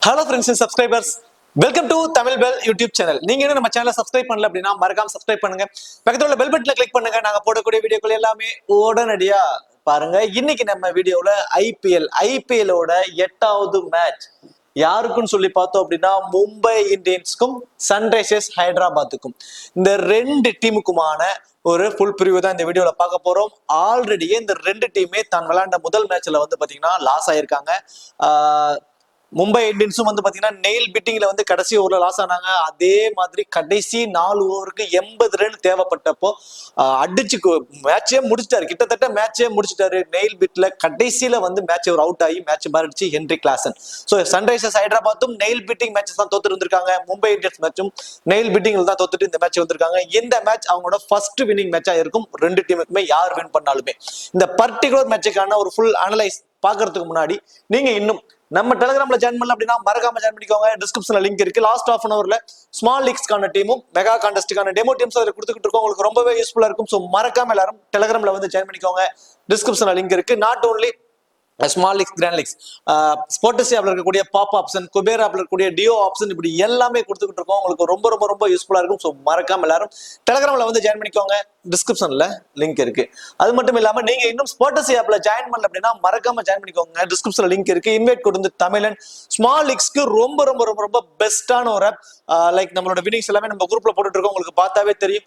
Hello friends and subscribers, welcome to Tamil bell YouTube channel. நீங்க இன்னும் நம்ம சேனலை சப்ஸ்கிரைப் பண்ணல அப்படின்னா மறக்காம சப்ஸ்கிரைப் பண்ணுங்க. பக்கத்துல உள்ள பெல் பட்டனை கிளிக் பண்ணுங்க. நாங்க போடக்கூடிய வீடியோக்கள் எல்லாமே உடனடியா பாருங்க. இன்னைக்கு நம்ம வீடியோல ஐபிஎல்லோட 8வது மேட்ச் யாருக்குன்னு சொல்லி பார்த்தோம் அப்படின்னா மும்பை இந்தியன்ஸ்க்கும் சன்ரைசர்ஸ் ஹைதராபாத்துக்கும், இந்த ரெண்டு டீமுக்குமான ஒரு ஃபுல் பிரிவு தான் இந்த வீடியோல பார்க்க போறோம். ஆல்ரெடியே இந்த ரெண்டு டீமே தான் விளையாண்ட முதல் மேட்ச்ல வந்து பாத்தீங்கன்னா லாஸ் ஆயிருக்காங்க. மும்பை இந்தியன்ஸும் வந்து பாத்தீங்கன்னா நெயில் பிட்டிங்ல வந்து கடைசி ஓவர்ல லாஸ் ஆனாங்க. அதே மாதிரி கடைசி 4 ஓவருக்கு 80 ரன் தேவைப்பட்டப்போ அடிச்சு மேட்சே முடிச்சிட்டாரு. கிட்டத்தட்ட மேட்சே முடிச்சிட்டாரு. நெயில் பிட்ல கடைசியில வந்து மேட்ச் ஒரு அவுட் ஆகி மேட்ச் மாறிடுச்சு ஹென்ரி கிளாசன். ஸோ சன்ரைசர்ஸ் ஹைதராபாத்தும் நெயில் பிட்டிங் மேட்சஸ் தான் தோத்துட்டு வந்திருக்காங்க. மும்பை இந்தியன்ஸ் மேட்சும் நெயில் பிட்டிங்ல தான் தோத்துட்டு இந்த மேட்ச் வந்திருக்காங்க. இந்த மேட்ச் அவங்களோட ஃபர்ஸ்ட் வின்னிங் மேட்சா இருக்கும். ரெண்டு டீமுக்குமே யார் வின் பண்ணாலுமே. இந்த பர்டிகுலர் மேட்சுக்கான ஒரு ஃபுல் அனலைஸ் பாக்குறதுக்கு முன்னாடி நீங்க இன்னும் நம்ம டெலிகிராம்ல ஜாயின் பண்ணல அப்படின்னா மறக்காம ஜாயின் பண்ணிக்கோங்க. டிஸ்கிரிப்ஷன்ல லிங்க் இருக்கு. லாஸ்ட் ஆஃப் அன் அவர்ல ஸ்மால் லீக்ஸ்க்கான டீமும் மெகா கான்டெஸ்டுக்கான டெமோ டீம்ஸ் அதில் கொடுத்துக்கிட்டு இருக்கோம். உங்களுக்கு ரொம்பவே யூஸ்ஃபுல்லா இருக்கும். ஸோ மறக்காம எல்லாரும் டெலிகிராம்ல வந்து ஜாயின் பண்ணிக்கோங்க. டிஸ்கிரிப்ஷன்ல லிங்க் இருக்கு. Not only small leagues, grand leagues, sports ஆப்ல இருக்கக்கூடிய பாப் ஆப்ஷன், குபேர் ஆப்ல இருக்கக்கூடிய டியோ ஆப்ஷன், இப்படி எல்லாமே கொடுத்துக்கிட்டு இருக்கோம். உங்களுக்கு ரொம்ப ரொம்ப ரொம்ப யூஸ்ஃபுல்லா இருக்கும். ஸோ மறக்காம எல்லாரும் டெலிகிராம்ல வந்து ஜாயின் பண்ணிக்கோங்க. டிஸ்கிரிப்ஷன்ல லிங்க் இருக்கு. அது மட்டும் இல்லாம நீங்க இன்னும் ஸ்போர்ட்ஸ் ஆப்ல ஜாயின் பண்ணல அப்படின்னா மறக்காம ஜாயின் பண்ணிக்கோங்க. டிஸ்கிரிப்ஷன்ல லிங்க் இருக்கு. இன்வைட் கொடுத்து தமிழன் ஸ்மால் லீக்ஸ்க்கு ரொம்ப ரொம்ப ரொம்ப ரொம்ப பெஸ்டான ஒரு ஆப். லைக் நம்மளோட வினிங்ஸ் எல்லாமே நம்ம குரூப்ல போட்டுட்டு இருக்கோம். உங்களுக்கு பார்த்தாவே தெரியும்.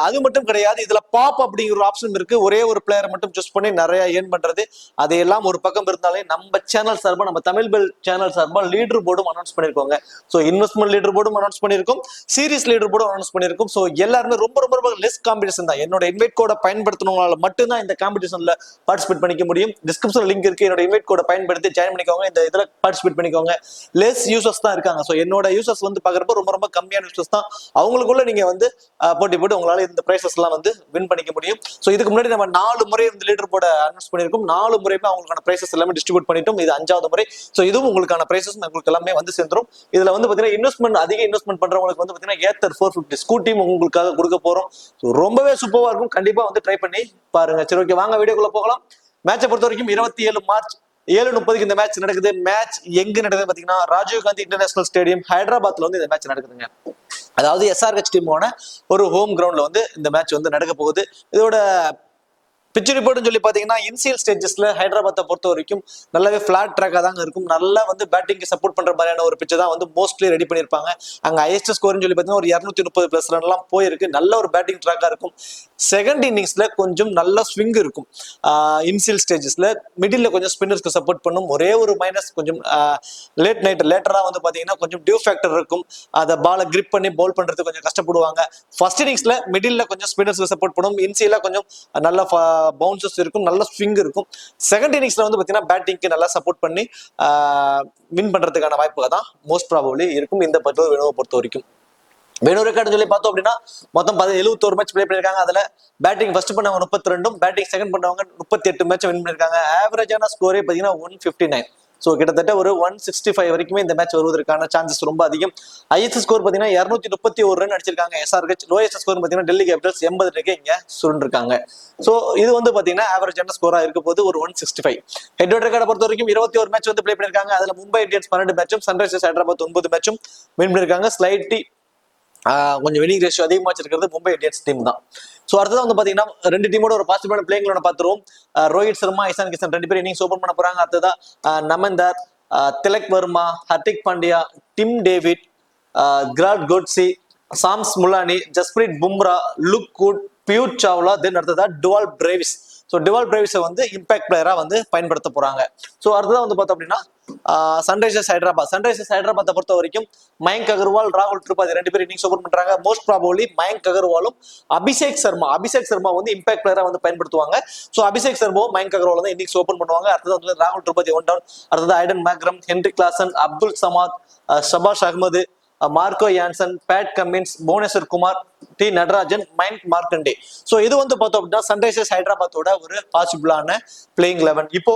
அது மட்டும் கிடையாது, இதுல பாப் அப்படிங்கிற ஒரு ஆப்ஷன் இருக்கு. ஒரே ஒரு பிளேயரை மட்டும் சூஸ் பண்ணி நிறைய ஏர்ன் பண்றது. அதையெல்லாம் ஒரு பக்கம் இருந்தாலே நம்ம சேனல் சார்பா, நம்ம தமிழ் பெல் சேனல் சார்பா லீடர் போர்டும் அனௌன்ஸ் பண்ணிருக்கோங்க. ஸோ இன்வெஸ்ட்மெண்ட் லீடர் போர்டும் அனௌன்ஸ் பண்ணிருக்கோம். சீரிஸ் லீடர் போர்டும் அனௌன்ஸ் பண்ணிருக்கோம். ஸோ எல்லாருமே ரொம்ப ரொம்ப ரொம்ப லெஸ் காம்படிஷன் தான். என்னோட இன்வைட் கோட பயன்படுத்தணும்னால மட்டும்தான் இந்த காம்படிஷன்ல பார்ட்டிசிபேட் பண்ணிக்க முடியும். டிஸ்கிரிப்ஷன் லிங்க் இருக்கு. என்னோட இன்வைட் கோட பயன்படுத்தி ஜாயின் பண்ணிக்கோங்க. இந்த இதுல பார்ட்டிசிபேட் பண்ணிக்கோங்க. லெஸ் யூசர்ஸ் தான் இருக்காங்க. ஸோ என்னோட யூசர்ஸ் வந்து பாக்குறப்ப ரொம்ப ரொம்ப கம்மியான யூசர்ஸ் தான். அவங்களுக்குள்ள நீங்க வந்து போட்டி போட்டு உங்களால இந்த பிரைசஸ் எல்லாம் வந்து வின் பண்ணிக்க முடியும். ஸோ இதுக்கு முன்னாடி நம்ம 4 முறை இந்த லீடர் போர்ட அனௌன்ஸ் பண்ணிருக்கோம். 4 முறையுமே அவங்களுக்கான பிரைசஸ் எல்லாமே டிஸ்ட்ரிபியூட் பண்ணிட்டோம். இது 5வது முறை. ஸோ இதுவும் உங்களுக்கான பிரைசஸ் உங்களுக்கு எல்லாமே வந்து சேர்ந்துரும். இதுல வந்து பாத்தீங்கன்னா இன்வெஸ்ட்மெண்ட், அதிக இன்வெஸ்ட்மெண்ட் பண்றவங்களுக்கு வந்து பாத்தீங்கன்னா ஏத்தர் 450 ஸ்கூட்டி உங்களுக்காக கொடுக்க போறோம். ரொம்பவே சூப்பரா இருக்கும். கண்டிப்பா வந்து ட்ரை பண்ணி பாருங்க. சரி, ஓகே, வாங்க வீடியோக்குள்ள போகலாம். மேட்சை பொறுத்த வரைக்கும் 27 மார்ச் 7:30 இந்த மேட்ச் நடக்குது. மேட்ச் எங்க நடக்குது பாத்தீங்கன்னா ராஜீவ் காந்தி இன்டர்நேஷனல் ஸ்டேடியம் ஹைதராபாத்ல வந்து இந்த மேட்ச் நடக்குதுங்க. அதாவது எஸ்ஆர்ஹெச் டீமோட ஒரு ஹோம் கிரவுண்ட்ல வந்து இந்த மேட்ச் வந்து நடக்க போகுது. இதோட பிச் ரிப்போர்ட்னு சொல்லி பாத்தீங்கன்னா இனிஷியல் ஸ்டேஜஸ்ல ஹைதராபாத்தை பொறுத்த வரைக்கும் நல்லாவே பிளாட் ட்ராக்கா தாங்க இருக்கும். நல்லா வந்து பேட்டிங்க்கு சப்போர்ட் பண்ற மாதிரியான ஒரு பிச்சை தான் வந்து மோஸ்ட்லி ரெடி பண்ணிருப்பாங்க. அங்க ஹையஸ்ட் ஸ்கோர்னு சொல்லி பாத்தீங்கன்னா ஒரு 230+ ரன் எல்லாம் போயிருக்கு. நல்ல ஒரு பேட்டிங் ட்ராக்கா இருக்கும். செகண்ட் இன்னிங்ஸ்ல கொஞ்சம் நல்ல ஸ்விங் இருக்கும். இனிஷியல் ஸ்டேஜஸ்ல மிடில் கொஞ்சம் ஸ்பின்னர்ஸ்க்கு சப்போர்ட் பண்ணும். ஒரே ஒரு மைனஸ், கொஞ்சம் லேட்டரா வந்து பாத்தீங்கன்னா கொஞ்சம் டியூ ஃபேக்டர் இருக்கும். அதை பாலை கிரிப் பண்ணி பவுல் பண்றது கொஞ்சம் கஷ்டப்படுவாங்க. ஃபர்ஸ்ட் இன்னிங்ஸ்ல மிடில் கொஞ்சம் ஸ்பின்னர்ஸ்க்கு சப்போர்ட் பண்ணும். இன்சியலா கொஞ்சம் நல்ல பவுன்சஸ் இருக்கும், நல்ல ஸ்விங் இருக்கும். செகண்ட் இன்னிங்ஸ்ல வந்து பாத்தீங்கன்னா பேட்டிங்க்கு நல்லா சப்போர்ட் பண்ணி வின் பண்றதுக்கான வாய்ப்புகள் தான் மோஸ்ட் ப்ராபபிலி இருக்கும் இந்த வேணுவை பொறுத்த வரைக்கும். வேணு ரெக்கார்டு சொல்லி பார்த்தோம் அப்படின்னா மொத்தம் 71 மேட்ச் பிளே பண்ணிருக்காங்க. அதுல பேட்டிங் ஃபர்ஸ்ட் பண்ணவங்க 32, பேட்டிங் செகண்ட் பண்ணவங்க 38 மேட்ச் வின் பண்ணிருக்காங்க. ஆவரேஜான ஸ்கோரே பாத்தீங்கன்னா 159. ஸோ கிட்டத்தட்ட ஒரு 165 வரைக்குமே இந்த மேட்ச் வருவதற்கான சான்சஸ் ரொம்ப அதிகம். ஹையஸ்ட் ஸ்கோர் பாத்தீங்கன்னா 231 ரன் அடிச்சிருக்காங்க எஸ்ஆர்ஹெச். லோயஸ்ட் ஸ்கோர் பாத்தீங்கன்னா டெல்லி கேபிட்டல்ஸ் 80 ரன்னுக்கு இங்க சுருண்டிருக்காங்க. ஸோ இது வந்து பாத்தீங்கன்னா ஆவரேஜான ஸ்கோரா இருக்க போது ஒரு 165. ஹெட் டு ரெக்கார்டை பொறுத்த வரைக்கும் 21 மேட்ச் வந்து பிளே பண்ணிருக்காங்க. அதுல மும்பை இந்தியன்ஸ் 12 மேட்சும், சன்ரைசர்ஸ் ஹைதராபாத் 9 மேட்சும் வின் பண்ணிருக்காங்க. ஸ்லைட்லி கொஞ்சம் வினிங் ரேஷியோ அதிகமா வச்சிருக்கிறது மும்பை இந்தியன்ஸ் டீம் தான். ஸோ அடுத்ததான் வந்து பாத்தீங்கன்னா ரெண்டு டீமோட ஒரு பாசிபிளான பிளேயிங்களோட பார்த்துருவோம். ரோஹித் சர்மா, இசான் கிஷன் 2 பேரும் இன்னிங்ஸ் ஓபன் பண்ண போறாங்க. அடுத்ததான் Naman Dhir, Tilak Varma, Hardik Pandya, Tim David, Gerald Coetzee, Shams Mulani, Jasprit Bumrah, Luke Wood, Piyush Chawla, then அடுத்ததா டுவால் பிரேவிஸ். ஸோ டுவால் பிரேவிஸை வந்து இம்பாக்ட் பிளேயரா வந்து பயன்படுத்த போறாங்க. ஸோ அடுத்ததான் வந்து பார்த்தோம் அப்படின்னா சன்ரைசர்ஸ் ஹைதராபாத்தை பொறுத்த வரைக்கும் மயங்க் அகர்வால், ராகுல் திரிபாதி 2 பேரும் இன்னிங்ஸ் ஓபன் பண்றாங்க. மோஸ்ட் ப்ராபபிலி மயங்க் அகர்வாலும் அபிஷேக் சர்மா வந்து இம்பாக்ட் பிளேயரா வந்து பயன்படுத்துவாங்க. ஸோ அபிஷேக் சர்மாவும் மயங்க் அகர்வால் வந்து இன்னிங்ஸ் ஓபன் பண்ணுவாங்க. அடுத்தது வந்து ராகுல் திரிபாதி 1 டவுன். அடுத்தது Aiden Markram, Heinrich Klaasen, Abdul Samad, Shahbaz Ahmed, Marco Jansen, Pat Cummins, Bhuvneshwar Kumar, T Natarajan, Mayank Markande. So இது வந்து பார்த்தோம் அப்படின்னா சன்ரைசர்ஸ் ஹைதராபாத்தோட ஒரு பாசிபிளான பிளேயிங் 11. இப்போ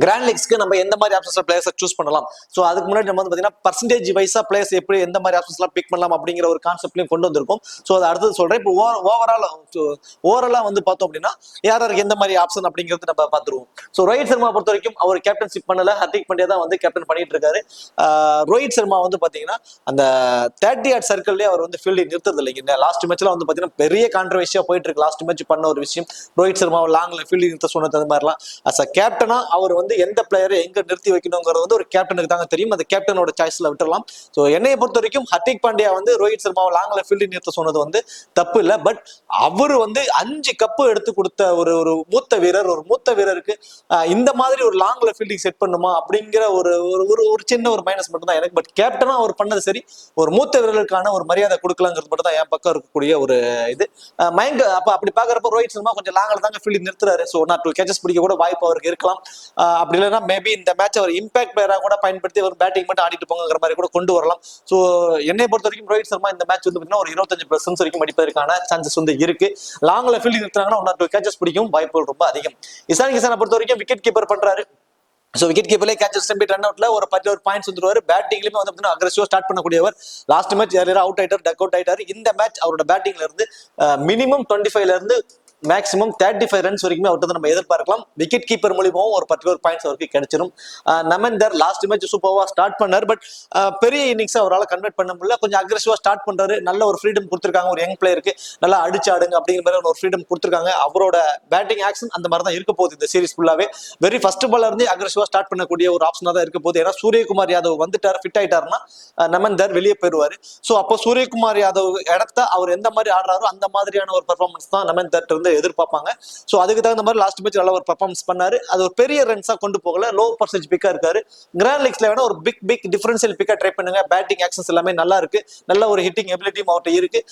கிராண்ட் லீக்ஸ்க்கு நம்ம எந்த மாதிரி ஆப்ஷன்ஸ்ல பிளேயர்ஸை சூஸ் பண்ணலாம். ஸோ அதுக்கு முன்னாடி நம்ம வந்து பார்த்தீங்கன்னா பர்சன்டேஜ் வைஸா பிளேயர்ஸ் எப்படி எந்த மாதிரி ஆப்ஷன்ஸ்லாம் பிக் பண்ணலாம் அப்படிங்கிற ஒரு கான்செப்ட்லையும் கொண்டு வந்திருக்கும். ஸோ அதை அடுத்தது சொல்றேன். இப்போ ஓவராலா வந்து பார்த்தோம் அப்படின்னா யாருக்கு எந்த மாதிரி ஆப்ஷன் அப்படிங்கிறது நம்ம பார்த்துருவோம். ஸோ ரோஹித் சர்மா பொறுத்த வரைக்கும் அவர் கேப்டன்ஷிப் பண்ணல, ஹர்திக் பாண்டியா தான் வந்து கேப்டன் பண்ணிட்டு இருக்காரு. ரோஹித் சர்மா வந்து பார்த்தீங்கன்னா அந்த 30 யார்ட் சர்க்கிள்லேயே அவர் வந்து ஃபீல்டிங் நிறுத்துறது இல்லைங்க. லாஸ்ட் மேட்ச்ல வந்து பார்த்தீங்கன்னா பெரிய கான்ட்ரவர்சியா போயிட்டு இருக்கு. லாஸ்ட் மேட்ச் பண்ண ஒரு விஷயம் ரோஹித் சர்மா லாங்ல ஃபீல்டிங் நிறுத்த சொன்னது அது மாதிரிலாம். அஸ் அ கேப்டனா அவர் வந்து எந்த பிளேயரை எங்க நிறுத்தி வைக்கணுங்கிறது வந்து ஒரு கேப்டனுக்கு தாங்க தெரியும். அந்த கேப்டனோட சாய்ஸ்ல விட்டுறலாம். ஸோ என்னைய பொறுத்த வரைக்கும் ஹர்திக் பாண்டியா வந்து ரோஹித் சர்மாவை லாங்ல ஃபீல்டிங் நிறுத்த சொன்னது வந்து தப்பு இல்லை. பட் அவரு வந்து 5 கப்பு எடுத்து கொடுத்த ஒரு ஒரு மூத்த வீரருக்கு இந்த மாதிரி ஒரு லாங்ல ஃபீல்டிங் செட் பண்ணுமா அப்படிங்கிற ஒரு ஒரு சின்ன ஒரு மைனஸ் மட்டும் தான் எனக்கு. பட் கேப்டனா அவர் பண்ணது சரி. ஒரு மூத்த வீரர்களுக்கான ஒரு மரியாதை கொடுக்கலாங்கிறது மட்டும் தான் என் பக்கம் இருக்கக்கூடிய ஒரு இது மைண்ட். அப்படி பாக்குறப்ப ரோஹித் சர்மா கொஞ்சம் லாங்ல தாங்க ஃபீல்டிங் நிறுத்துறாரு. ஸோ 1 or 2 கேச்சஸ் பிடிக்க கூட வாய்ப்பு அவருக்கு இருக்கலாம். அப்படி இல்லைன்னா மேபி இந்த மேட்ச் அவர் இம்பாக்ட் பிளேயரா கூட பயன்படுத்தி ஒரு பேட்டிங் மட்டும் ஆடிட்டு போங்கிற மாதிரி கூட கொண்டு வரலாம். ஸோ என்னை பொறுத்த வரைக்கும் ரோஹித் சர்மா இந்த மேட்ச் வந்து ஒரு 25+ ரன்ஸ் வரைக்கும் அடிப்பதற்கான சான்சஸ் வந்து இருக்கு. லாங்ல ஃபீல்டிங் நிறுத்தினாங்கன்னா 1 or 2 கேச்சஸ் பிடிக்கும் வாய்ப்புகள் ரொம்ப அதிகம். இசான் கிசானை பொறுத்த வரைக்கும் விக்கெட் கீப்பர் பண்றாரு. ஸோ விக்கெட் கீப்பர்லேயே கேச்சஸ் ஸ்டம்பிட் ரன் அவுட்ல ஒரு 11 பாயிண்ட்ஸ் வந்துருவாரு. பேட்டிங்லயுமே வந்து அக்ரெசிவா ஸ்டார்ட் பண்ணக்கூடியவர். லாஸ்ட் மேட்ச் யாரும் அவுட் ஆயிட்டார், டக் அவுட் ஆயிட்டாரு. இந்த மேட்ச் அவரோட பேட்டிங்ல இருந்து மினிமம் 25ல இருந்து மேக்ஸிமம் 35 ரன்ஸ் வரைக்குமே அவர்கிட்ட நம்ம எதிர்பார்க்கலாம். விக்கெட் கீப்பர் மூலியமாவும் ஒரு 11 பாயிண்ட்ஸ் அவருக்கு கிடைச்சிடும். நமந்தர் லாஸ்ட் மேட்ச் சூப்பர்வா ஸ்டார்ட் பண்ணார். பட் பெரிய இன்னிங்ஸ் அவரால் கன்வெர்ட் பண்ண முடியல. கொஞ்சம் அக்ரெசிவா ஸ்டார்ட் பண்றாரு. நல்ல ஒரு ஃப்ரீடம் கொடுத்துருக்காங்க. ஒரு யங் பிளேயருக்கு நல்லா அடிச்சு ஆடுங்க அப்படிங்கிற மாதிரி ஒரு ஃப்ரீடம் கொடுத்துருக்காங்க. அவரோட பேட்டிங் ஆக்ஷன் அந்த மாதிரி தான் இருக்க போகுது இந்த சீரிஸ் ஃபுல்லாவே. வெரி ஃபர்ஸ்ட் பால்ல இருந்து அக்ரெசிவா ஸ்டார்ட் பண்ணக்கூடிய ஒரு ஆப்ஷனா தான் இருக்க போகுது. ஏன்னா சூரியகுமார் யாதவ் வந்துட்டார், ஃபிட் ஆயிட்டாருன்னா நமந்தர் வெளியே போயிடுவாரு. ஸோ அப்போ சூரியகுமார் யாதவ் இடத்த அவர் எந்த மாதிரி ஆடுறாரோ அந்த மாதிரியான ஒரு பெர்ஃபார்மன்ஸ் தான் நமந்தர் இருந்து எதிர்பார்ப்பாங்க. சோ அதுக்கு தகுந்த மாதிரி லாஸ்ட் மேட்ச் நல்ல ஒரு பெர்ஃபார்மன்ஸ் பண்ணாரு. அது ஒரு பெரிய ரன்ஸா கொண்டு போகல, லோ பர்சன்டேஜ் பிக்கா இருக்காரு. கிராண்ட் லீக்ஸ்ல வேணா ஒரு பிக் டிஃபரன்ஷியல் பிக்கா ட்ரை பண்ணுங்க. பேட்டிங் ஆக்ஷன்ஸ் எல்லாமே நல்லா இருக்கு. நல்ல ஒரு ஹிட்டிங் எபிலிட்டியும் அவர்கிட்ட இருக்கு.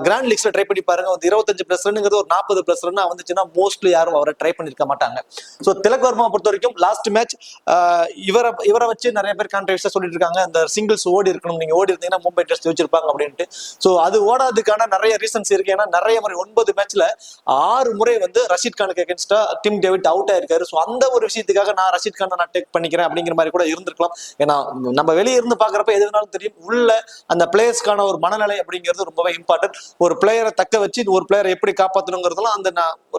கிராண்ட் லீக்ஸ்ல ட்ரை பண்ணி பாருங்க. வந்து 25+ ரன்ங்கிறது ஒரு 40+ ரன் வந்துச்சுன்னா மோஸ்ட்லி யாரும் அவரை ட்ரை பண்ணிருக்க மாட்டாங்க. சோ திலக் வர்மா பொறுத்த வரைக்கும் லாஸ்ட் மேட்ச் இவரை வச்சு நிறைய பேர் கான்ட்ரவர்சியா சொல்லிட்டு இருக்காங்க. அந்த சிங்கிள்ஸ் ஓடி இருக்கணும், நீங்க ஓடி இருந்தீங்கன்னா மும்பை டெஸ்ட் வச்சிருப்பாங்க அப்படின்ட்டு. சோ அது ஓடாதுக்கான நிறைய ரீசன்ஸ் இருக்கு. ஏன்னா நிறைய முறை 9 மேட்ச்ல 6 முறை வந்து ரஷீத் கானுக்கு அகேன்ஸ்டா டிம் டேவிட் அவுட் ஆயிருக்காரு. ஸோ அந்த ஒரு விஷயத்துக்காக நான் ரஷீத் கானை நான் டேக் பண்ணிக்கிறேன் அப்படிங்கிற மாதிரி கூட இருந்திருக்கலாம். ஏன்னா நம்ம வெளியே இருந்து பாக்குறப்ப எதுனாலும் தெரியும், உள்ள அந்த பிளேயர்ஸ்க்கான ஒரு மனநிலை அப்படிங்கிறது ரொம்பவே இம்பார்ட்டன்ட். ஒரு பிளேயரை தக்க வச்சு ஒரு பிளேயரை எப்படி காப்பாற்றணுங்கிறதுலாம் அந்த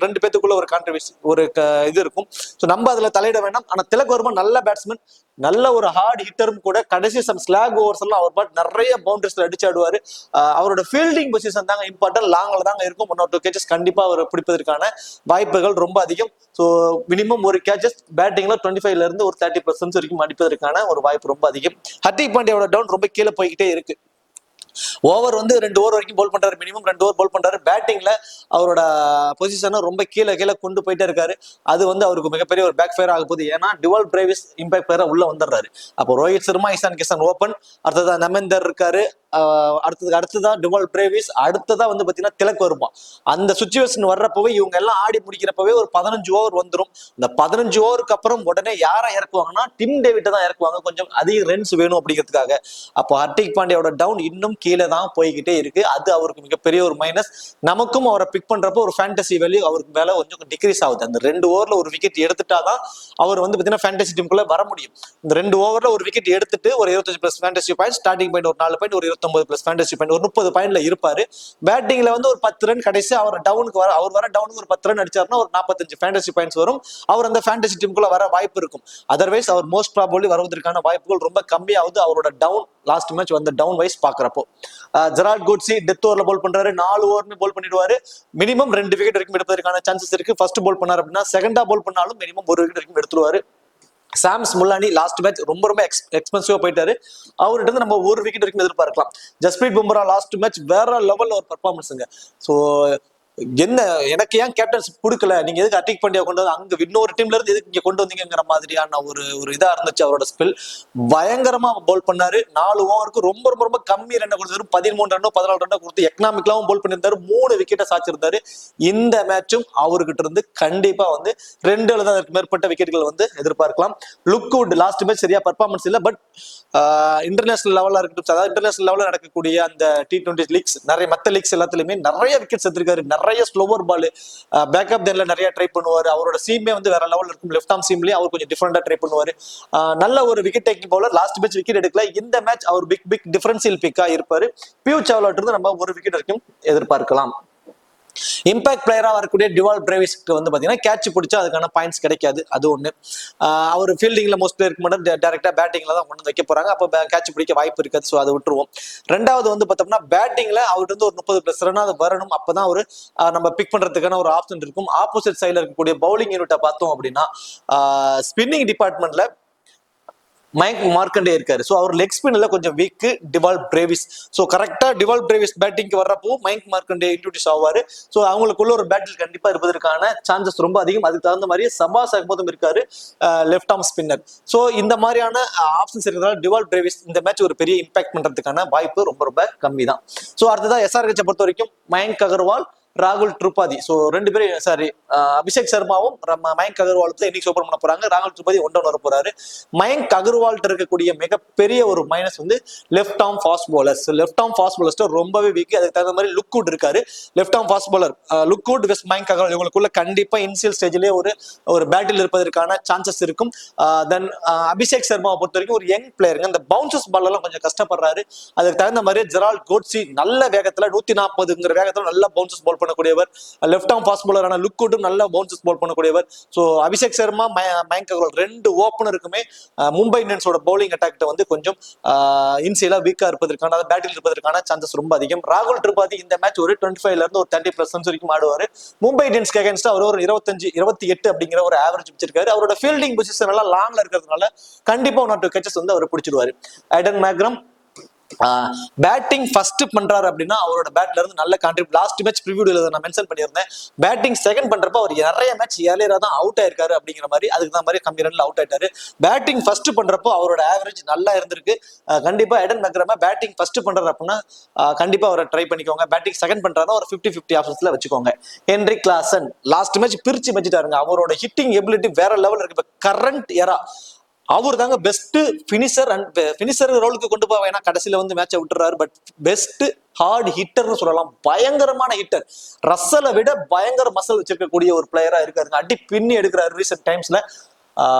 2 பேத்துக்குள்ள ஒரு கான்ட்ரிபியூஷன் ஒரு இது இருக்கும். ஸோ நம்ம அதுல தலையிட வேண்டாம். ஆனா திலக் வர்மா நல்ல பேட்ஸ்மேன், நல்ல ஒரு ஹார்ட் ஹிட்டரும் கூட. கடைசி ஸ்லாக் ஓவர்ஸ் எல்லாம் அவர் பாட் நிறைய பவுண்டரிஸ்ல அடிச்சு ஆடுவாரு. அவரோட ஃபீல்டிங் பொசிஷன் தாங்க இம்பார்ட்டன்ட். லாங்ல தாங்க இருக்கும். 1 or 2 கேச்சஸ் கண்டிப்பா அவர் பிடிப்பதற்கான வாய்ப்புகள் ரொம்ப அதிகம். ஸோ மினிமம் ஒரு கேச்சஸ் பேட்டிங்ல 25ல இருந்து ஒரு 30% வரைக்கும் அடிப்பதற்கான ஒரு வாய்ப்பு ரொம்ப அதிகம். ஹர்திக் பாண்டியாவோட டவுன் ரொம்ப கீழே போய்கிட்டே இருக்கு. ஓவர் வந்து 2 ஓவர் வரைக்கும் போல் பண்றாரு, மினிமம் 2 ஓவர் போல் பண்றாரு. பேட்டிங்ல அவரோட பொசிஷனை ரொம்ப கீழே கொண்டு போயிட்டே இருக்காரு. அது வந்து அவருக்கு மிகப்பெரிய ஒரு பேக் ஃபயர் ஆக போகுது. ஏன்னா டுவல் பிரேவிஸ் இம்பாக்ட் பிளேயரா உள்ள வந்துடுறாரு. அப்போ ரோஹித் சர்மா, இசான் கிசான் ஓபன், அடுத்ததா நமந்தர் இருக்காரு, அடுத்ததா டுவல் பிரேவிஸ், அடுத்ததா வந்து பாத்தீங்கன்னா திலக் வர்மா. அந்த சுச்சுவேஷன் வர்றப்பவே இவங்க எல்லாம் ஆடி முடிக்கிறப்பவே ஒரு 15 ஓவர் வந்துடும். இந்த 15 ஓவருக்கு அப்புறம் உடனே யாரை இறக்குவாங்கன்னா டிம் டேவிட்டை தான் இறக்குவாங்க, கொஞ்சம் அதிக ரன்ஸ் வேணும் அப்படிங்கிறதுக்காக. அப்போ ஹர்திக் பாண்டியாவோட டவுன் இன்னும் கீழே தான் போய்கிட்டே இருக்கு. அது அவருக்கு மிகப்பெரிய ஒரு மைனஸ். நமக்கும் அவரை பிக் பண்றப்போ ஒரு ஃபேண்டசி வேல்யூ அவருக்கு மேல கொஞ்சம் டிக்ரீஸ் ஆகுது. அந்த 2 ஓவர்ல ஒரு விக்கெட் எடுத்துட்டாதான் அவர் வந்து பாத்தீங்கன்னா ஃபேண்டசி டீமுக்குள்ள வர முடியும். இந்த 2 ஓவர்ல ஒரு விக்கெட் எடுத்துட்டு ஒரு 25+ ஃபேண்டசி பாயிண்ட், ஸ்டார்டிங் பாயிண்ட் ஒரு 4 பாயிண்ட், ஒரு 29+ ஃபேண்டசி பாயிண்ட், ஒரு 30 பாயிண்ட்ல இருப்பாரு. பேட்டிங்ல வந்து ஒரு 10 ரன் கடைசி அவர் டவுனுக்கு வர டவுனுக்கு ஒரு 10 ரன் அடிச்சாருன்னா ஒரு 45 ஃபேண்டசி பாயிண்ட்ஸ் வரும். அவர் அந்த ஃபேண்டசி டீமுக்குள்ள வர வாய்ப்பு இருக்கும். அதர்வைஸ் அவர் மோஸ்ட் ப்ராபபிலி வருவதற்கான வாய்ப்புகள் ரொம்ப கம்மியாகுது. அவரோட டவுன் லாஸ்ட் மேட்ச் வந்த டவுன் வைஸ் பாக்குறப்போ. ஜெரால்ட் கோட்ஸி டெத் ஓவர்ல போல் பண்றாரு. 4 ஓவர்னு போல் பண்ணிடுவாரு. மினிமம் 2 விக்கெட் வரைக்கும் எடுப்பதற்கான சான்சஸ் இருக்கு. ஃபர்ஸ்ட் போல் பண்ணாரு அப்படின்னா செகண்டா போல் பண்ணாலும் மினிமம் 1 விக்கெட் வரைக்கும் எடுத்துருவாரு. சாம்ஸ் முல்லானி லாஸ்ட் மேட்ச் ரொம்ப எக்ஸ்பென்சிவா போயிட்டாரு. அவர்கிட்ட இருந்து நம்ம 1 விக்கெட் வரைக்கும் எதிர்பார்க்கலாம். ஜஸ்பிரீத் பும்ரா லாஸ்ட் மேட்ச் வேற லெவல்ல ஒரு பர்ஃபார்மன்ஸுங்க. ஸோ என்ன எனக்கு ஏன் கேப்டன்ஷிப் கொடுக்கல, நீங்க எதுக்கு ஹர்திக் பாண்டியா கொண்டு வந்து அங்க இன்னொரு டீம்ல இருந்து எதுக்கு இங்க கொண்டு வந்தீங்கிற மாதிரியான ஒரு இதா இருந்துச்சு. அவரோட ஸ்பெல் பயங்கரமா பவுல் பண்ணாரு. 4 ஓவருக்கு ரொம்ப கம்மி ரன் கொடுத்தாரு. 13 ரன்னோ 14 ரன்னோ கொடுத்து எக்கனாமிக்கலாவும் பவுல் பண்ணியிருந்தாரு. 3 விக்கெட்டை சாச்சிருந்தாரு. இந்த மேட்சும் அவர்கிட்ட இருந்து கண்டிப்பா வந்து 2 அல்லது அதற்கு மேற்பட்ட விக்கெட்டுகள் வந்து எதிர்பார்க்கலாம். லுக்வுட் லாஸ்ட் மேட்ச் சரியா பர்ஃபார்மன்ஸ் இல்லை. பட் இன்டர்நேஷனல் லெவலா இருக்கட்டும், அதாவது இன்டர்நேஷனல் லெவலில் நடக்கக்கூடிய அந்த T20 லீக்ஸ், நிறைய மற்ற லீக்ஸ் எல்லாத்துலயுமே நிறைய விக்கெட்ஸ் எடுத்திருக்காரு. நிறைய ஸ்லோவர் பால் பேக்கப் தென்ல நிறைய ட்ரை பண்ணுவார். அவரோட சீமே வந்து வேற லெவல் இருக்கும். லெஃப்ட் ஆர்ம் சீம்லயே அவர் கொஞ்சம் டிஃபரெண்டா ட்ரை பண்ணுவார். நல்ல ஒரு wicket taking bowler. Last match wicket எடுக்கல. இந்த மேட்ச் அவர் பிக் டிஃபரன்சியல் பிக்கா இருப்பாரு. பியூ சாவ்லாட்ட இருந்து நம்ம ஒரு விக்கெட் வரைக்கும் எதிர்பார்க்கலாம். இம்பாக்ட் பிளேயரா வரக்கூடிய டிவால் பிரேவிஸ்க்கு வந்து பாத்தீங்கன்னா கேட்ச் பிடிச்சா அதுக்கான பாயிண்ட்ஸ் கிடைக்காது. அது ஒண்ணு. அவர் ஃபீல்டிங்ல மோஸ்ட்லி இருக்க மாட்டோம். டைரக்டா பேட்டிங்ல தான் கொண்டு வைக்க போறாங்க. அப்போ கேட்ச் பிடிக்க வாய்ப்பு இருக்காது. ஸோ அதை விட்டுருவோம். ரெண்டாவது வந்து பார்த்தோம்னா பேட்டிங்ல அவர்கிட்ட இருந்து ஒரு 30+ ரன் அது வரணும். அப்பதான் ஒரு நம்ம பிக் பண்றதுக்கான ஒரு ஆப்ஷன் இருக்கும். ஆப்போசிட் சைட்ல இருக்கக்கூடிய பவுலிங் யூனிட்டை பார்த்தோம் அப்படின்னா ஸ்பின்னிங் டிபார்ட்மெண்ட்ல மைக் மார்க்கண்டே இருக்காரு. ஸோ அவர் லெக் ஸ்பின்ல கொஞ்சம் வீக் டிவால் பிரேவிஸ். ஸோ கரெக்டா டிவால் பிரேவிஸ் பேட்டிங்க்கு வர்றப்போ மைக் மார்க்கண்டே இன்ட்ரோடியூஸ் ஆவாரு. ஸோ அவங்களுக்குள்ள ஒரு பேட்டில் கண்டிப்பா இருப்பதற்கான சான்சஸ் ரொம்ப அதிகம். அதுக்கு தகுந்த மாதிரி சபாஸ் அகமதும் இருக்காரு, லெஃப்ட் ஆர்ம் ஸ்பின்னர். ஸோ இந்த மாதிரியான ஆப்ஷன்ஸ் இருக்கிறதால டிவால் பிரேவிஸ் இந்த மேட்ச் ஒரு பெரிய இம்பாக்ட் பண்றதுக்கான வாய்ப்பு ரொம்ப ரொம்ப கம்மி தான். ஸோ அடுத்ததான் எஸ்ஆர்ஹெச்சை பொறுத்த வரைக்கும் மயங்க் அகர்வால், ராகுல் திரிபாதி. ஸோ ரெண்டு பேரும் சாரி அபிஷேக் சர்மாவும் மயங்க் அகர்வாலுக்கு இன்னைக்கு ஓபன் பண்ண போறாங்க. ராகுல் திரிபாதி ஒன் டவுன் வர போறாரு. மயங்க் அகர்வால்ட்ட இருக்கக்கூடிய மிகப்பெரிய ஒரு மைனஸ் வந்து left arm fast bowlers. Left arm fast bowlers ரொம்பவே வீக். அதுக்கு தகுந்த மாதிரி லுக்வுட் இருக்காரு. Left arm fast bowler Luke Wood west Mayank Agarwal இவங்களுக்குள்ள கண்டிப்பா இனிஷியல் ஸ்டேஜ்லேயே ஒரு பேட்டில் இருப்பதற்கான சான்சஸ் இருக்கும். தென் அபிஷேக் சர்மாவை பொறுத்த வரைக்கும் ஒரு யங் பிளேயருங்க. இந்த பவுன்சஸ் பால் எல்லாம் கொஞ்சம் கஷ்டப்படுறாரு. அதுக்கு தகுந்த மாதிரி ஜெரால்ட் கோட்ஸி நல்ல வேகத்துல 140 வேகத்துல நல்ல பவுன்சஸ் பால் பண்ணக்கூடியவர். லெஃப்ட் ஆர்ம் ஃபாஸ்ட் பவுலரான லுக்வுட்டும் நல்ல பவுன்சஸ் பால் பண்ணக்கூடியவர். ஸோ அபிஷேக் சர்மா, மயங்க் அகர்வால் ரெண்டு ஓப்பனருக்குமே மும்பை இந்தியன்ஸோட பவுலிங் அட்டாக்ட வந்து கொஞ்சம் இன்சியலா வீக்கா இருப்பதற்கான பேட்டில் இருப்பதற்கான சான்சஸ் ரொம்ப அதிகம். ராகுல் திரிபாதி இந்த மேட்ச் ஒரு 25ல இருந்து ஒரு 30+ ரன்ஸ் வரைக்கும் ஆடுவார். மும்பை இந்தியன்ஸ்க்கு அகைன்ஸ்டா அவர் ஒரு 25-28 அப்படிங்கிற ஒரு ஆவரேஜ் வச்சிருக்காரு. அவரோட ஃபீல்டிங் பொசிஷன் எல்லாம் லாங்ல இருக்கிறதுனால கண்டிப்பா 1 or 2 கேச்சஸ் வந்து அவர் பிடிச்சிருவாரு. ஐடன் மேக்ரம் பேட்டிங் ஃபர்ஸ்ட் பண்றாரு அப்படின்னா அவரோட பேட்ல இருந்து நல்ல கான்ட்ரிபியூட். லாஸ்ட் மேட்ச் ப்ரிவியூல நான் மென்ஷன் பண்ணியிருந்தேன். பேட்டிங் செகண்ட் பண்றப்ப அவர் நிறைய மேட்ச் ஏர்லியரா தான் அவுட் ஆயிருக்காரு அப்படிங்கிற மாதிரி. அதுக்கு தான் மாதிரி கம்மி ரன்ல அவுட் ஆயிட்டாரு. பேட்டிங் ஃபர்ஸ்ட் பண்றப்போ அவரோட ஆவரேஜ் நல்லா இருந்திருக்கு. கண்டிப்பா எடன் மேக்ரம பேட்டிங் ஃபர்ஸ்ட் பண்றாரு அப்படின்னா கண்டிப்பா அவரை ட்ரை பண்ணிக்கோங்க. பேட்டிங் செகண்ட் பண்றாருன்னா ஒரு 50-50 ஆப்ஷன்ஸ்ல வச்சுக்கோங்க. ஹென்ரிக் கிளாசன் லாஸ்ட் மேட்ச் பிரிச்சு வச்சுட்டாருங்க. அவரோட ஹிட்டிங் எபிலிட்டி வேற லெவல் இருக்கு. இப்ப கரண்ட் எரா அவர் தாங்க பெஸ்ட் பினிஷர். அண்ட் பினிஷர் ரோலுக்கு கொண்டு போக வேணா கடைசியில வந்து மேட்சை விட்டுறாரு. பட் பெஸ்ட் ஹார்ட் ஹிட்டர்னு சொல்லலாம். பயங்கரமான ஹிட்டர். ரசலை விட பயங்கர மசல் வச்சிருக்கக்கூடிய ஒரு பிளேயரா இருக்காருங்க. அடி பின்னி எடுக்கிறாரு ரீசெண்ட் டைம்ஸ்ல.